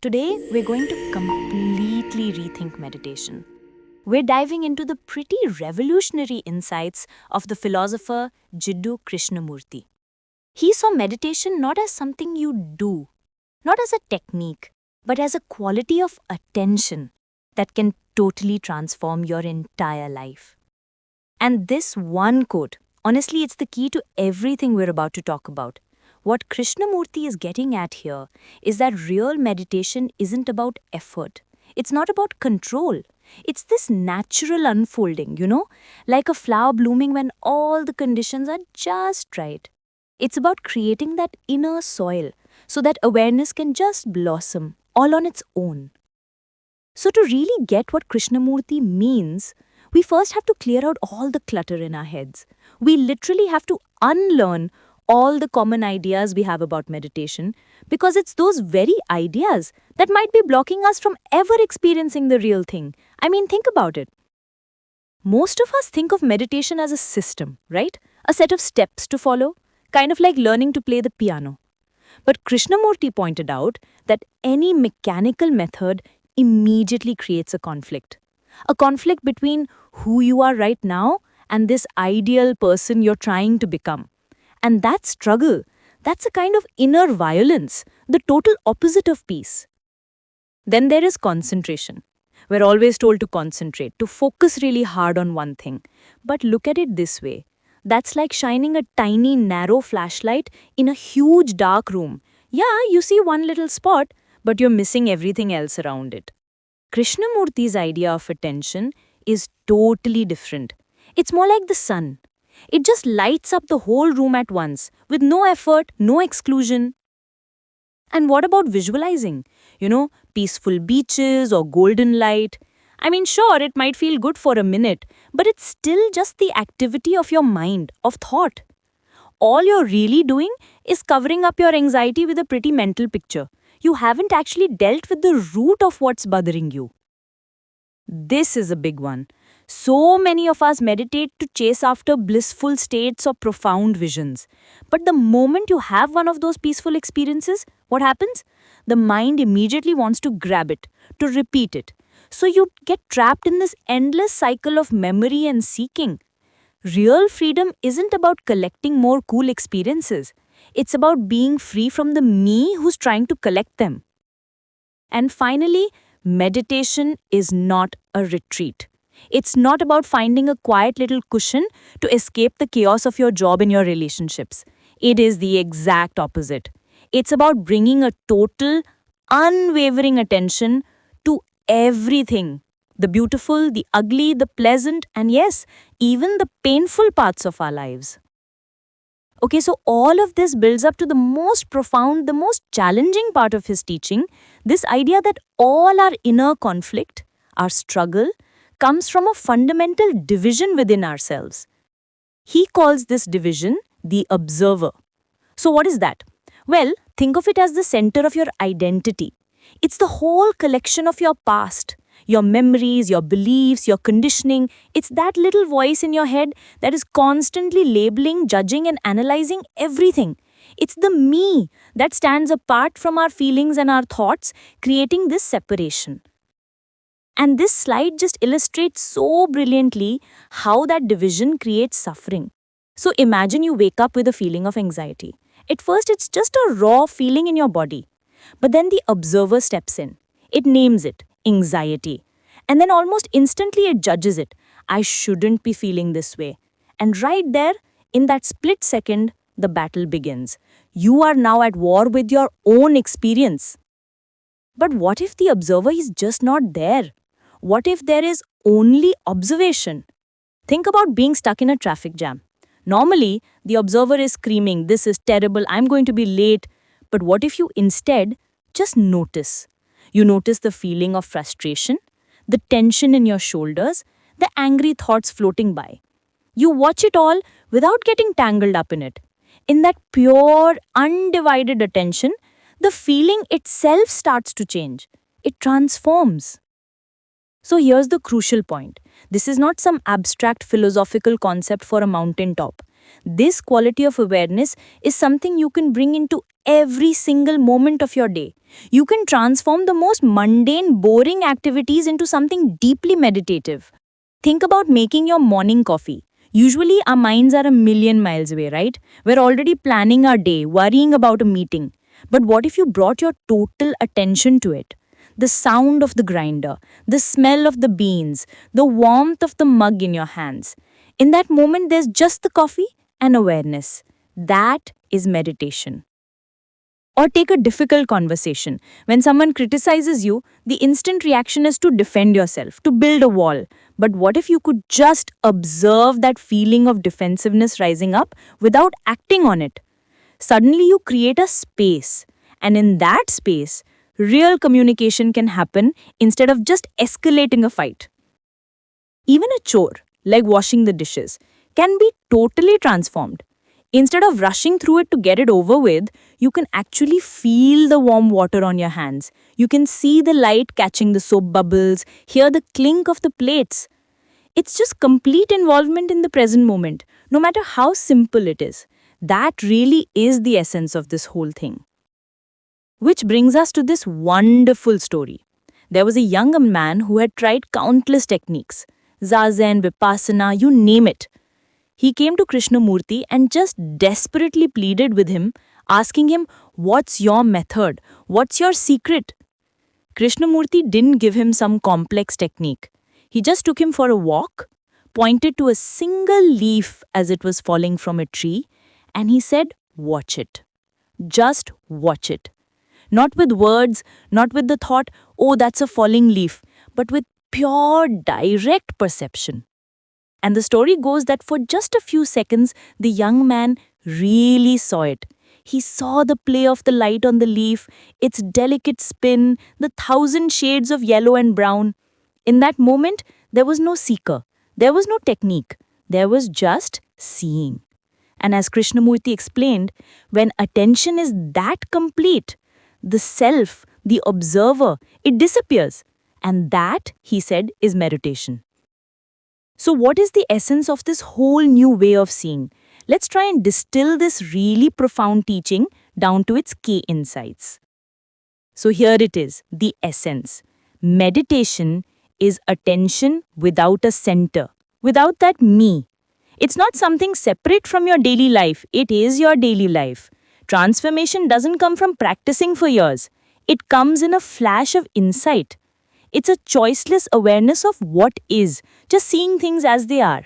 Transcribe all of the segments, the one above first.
Today, we're going to completely rethink meditation. We're diving into the pretty revolutionary insights of the philosopher Jiddu Krishnamurti. He saw meditation not as something you do, not as a technique, but as a quality of attention that can totally transform your entire life. And this one quote, honestly, it's the key to everything we're about to talk about. What Krishnamurti is getting at here is that real meditation isn't about effort. It's not about control. It's this natural unfolding, like a flower blooming when all the conditions are just right. It's about creating that inner soil so that awareness can just blossom all on its own. So, to really get what Krishnamurti means, we first have to clear out all the clutter in our heads. We literally have to unlearn all the common ideas we have about meditation because it's those very ideas that might be blocking us from ever experiencing the real thing. I mean, think about it. Most of us think of meditation as a system, right? A set of steps to follow, kind of like learning to play the piano. But Krishnamurti pointed out that any mechanical method immediately creates a conflict. A conflict between who you are right now and this ideal person you're trying to become. And that struggle, that's a kind of inner violence, the total opposite of peace. Then there is concentration. We're always told to concentrate, to focus really hard on one thing. But look at it this way. That's like shining a tiny, narrow flashlight in a huge dark room. Yeah, you see one little spot, but you're missing everything else around it. Krishnamurti's idea of attention is totally different. It's more like the sun. It just lights up the whole room at once, with no effort, no exclusion. And what about visualizing? Peaceful beaches or golden light. I mean, sure, it might feel good for a minute, but it's still just the activity of your mind, of thought. All you're really doing is covering up your anxiety with a pretty mental picture. You haven't actually dealt with the root of what's bothering you. This is a big one. So many of us meditate to chase after blissful states or profound visions. But the moment you have one of those peaceful experiences, what happens? The mind immediately wants to grab it, to repeat it. So you get trapped in this endless cycle of memory and seeking. Real freedom isn't about collecting more cool experiences. It's about being free from the me who's trying to collect them. And finally, meditation is not a retreat. It's not about finding a quiet little cushion to escape the chaos of your job and your relationships. It is the exact opposite. It's about bringing a total, unwavering attention to everything. The beautiful, the ugly, the pleasant, and yes, even the painful parts of our lives. Okay, so all of this builds up to the most profound, the most challenging part of his teaching, this idea that all our inner conflict, our struggle, comes from a fundamental division within ourselves. He calls this division the observer. So, what is that? Well, think of it as the center of your identity. It's the whole collection of your past, your memories, your beliefs, your conditioning. It's that little voice in your head that is constantly labeling, judging, and analyzing everything. It's the me that stands apart from our feelings and our thoughts, creating this separation. And this slide just illustrates so brilliantly how that division creates suffering. So imagine you wake up with a feeling of anxiety. At first, it's just a raw feeling in your body. But then the observer steps in. It names it anxiety. And then almost instantly it judges it. I shouldn't be feeling this way. And right there, in that split second, the battle begins. You are now at war with your own experience. But what if the observer is just not there? What if there is only observation? Think about being stuck in a traffic jam. Normally, the observer is screaming, "This is terrible, I'm going to be late." But what if you instead just notice? You notice the feeling of frustration, the tension in your shoulders, the angry thoughts floating by. You watch it all without getting tangled up in it. In that pure, undivided attention, the feeling itself starts to change. It transforms. So here's the crucial point. This is not some abstract philosophical concept for a mountaintop. This quality of awareness is something you can bring into every single moment of your day. You can transform the most mundane, boring activities into something deeply meditative. Think about making your morning coffee. Usually, our minds are a million miles away, right? We're already planning our day, worrying about a meeting. But what if you brought your total attention to it? The sound of the grinder, the smell of the beans, the warmth of the mug in your hands. In that moment, there's just the coffee and awareness. That is meditation. Or take a difficult conversation. When someone criticizes you, the instant reaction is to defend yourself, to build a wall. But what if you could just observe that feeling of defensiveness rising up without acting on it? Suddenly, you create a space. And in that space, real communication can happen instead of just escalating a fight. Even a chore, like washing the dishes, can be totally transformed. Instead of rushing through it to get it over with, you can actually feel the warm water on your hands. You can see the light catching the soap bubbles, hear the clink of the plates. It's just complete involvement in the present moment, no matter how simple it is. That really is the essence of this whole thing. Which brings us to this wonderful story. There was a young man who had tried countless techniques Zazen, Vipassana, you name it. He came to Krishnamurti and just desperately pleaded with him, asking him, "What's your method? What's your secret?" Krishnamurti didn't give him some complex technique. He just took him for a walk, pointed to a single leaf as it was falling from a tree, and he said, "Watch it. Just watch it." Not with words, not with the thought, "Oh, that's a falling leaf," but with pure, direct perception. And the story goes that for just a few seconds, the young man really saw it. He saw the play of the light on the leaf, its delicate spin, the thousand shades of yellow and brown. In that moment, there was no seeker, there was no technique, there was just seeing. And as Krishnamurti explained, when attention is that complete, the self, the observer, it disappears. And that, he said, is meditation. So, what is the essence of this whole new way of seeing? Let's try and distill this really profound teaching down to its key insights. So, here it is, the essence. Meditation is attention without a center, without that me. It's not something separate from your daily life, it is your daily life. Transformation doesn't come from practicing for years, it comes in a flash of insight. It's a choiceless awareness of what is, just seeing things as they are.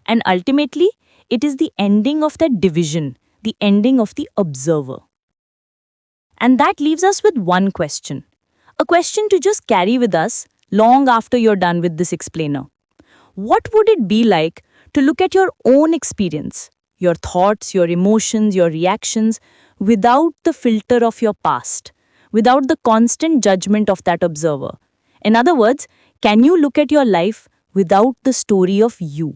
And ultimately, it is the ending of that division, the ending of the observer. And that leaves us with one question. A question to just carry with us long after you're done with this explainer. What would it be like to look at your own experience, your thoughts, your emotions, your reactions, without the filter of your past, without the constant judgment of that observer? In other words, can you look at your life without the story of you?